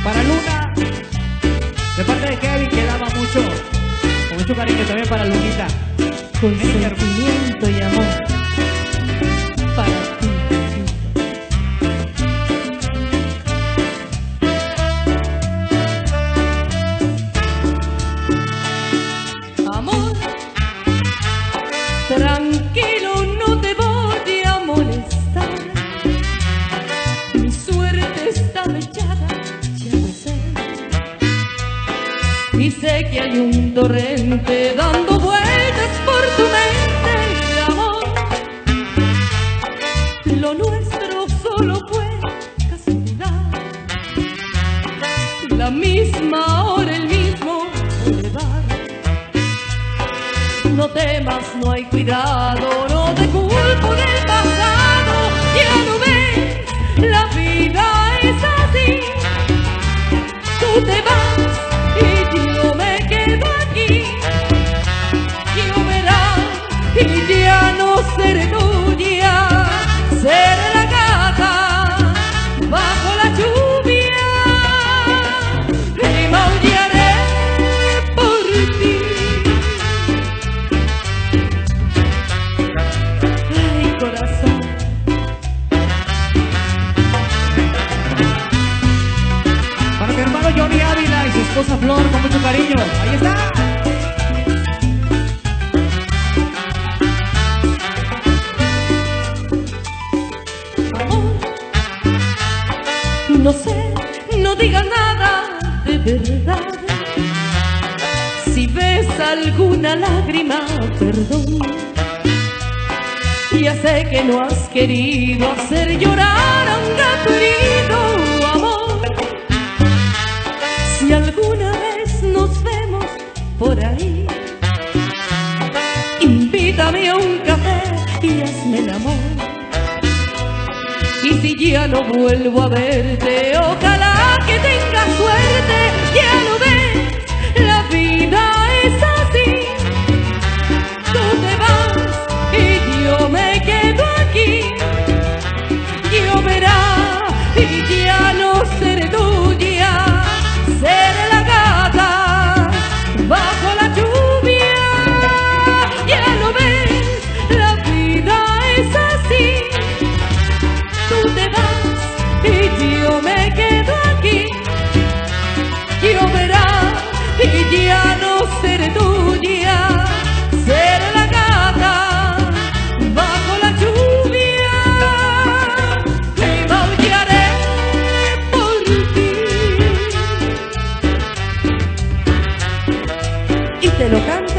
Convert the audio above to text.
Para Luna, de parte de Kevin, que la ama mucho. Con mucho cariño también para Lunita. Con sentimiento y amor para ti. Amor, tranquilo, no te voy a molestar. Mi suerte está echada, ya lo sé. Y sé que hay un torrente dando vueltas por tu mente, amor. Lo nuestro solo fue casualidad. La misma hora, el mismo bulevar. No temas, no hay cuidado, no te culpo del pasado. Ya no ves, la vida es así. Tú te vas y yo me quedo aquí. Lloverá y ya no seré tuya, seré la gata bajo la lluvia y maullaré por ti. Ay, corazón. Para mi hermano Johnny Ávila y su esposa Flor, con mucho cariño. Ahí está. Amor, no sé, no digas nada de verdad. Si ves alguna lágrima, perdón. Ya sé que no has querido hacer llorar a un gato herido, amor. Si alguna vez nos vemos por ahí, invítame a un café y hazme el amor. Y si ya no vuelvo a verte, ojalá que tengas suerte. Ya lo ves, la vida es así. Tú te vas y yo me quedo aquí. Lloverá y ya no seré tuya, seré la gata bajo la lluvia. Ya lo ves, la vida es así. Tú te vas y yo me quedo aquí. Lloverá y ya no seré tuya, seré la gata bajo la lluvia y maullaré por ti. Y te lo canto.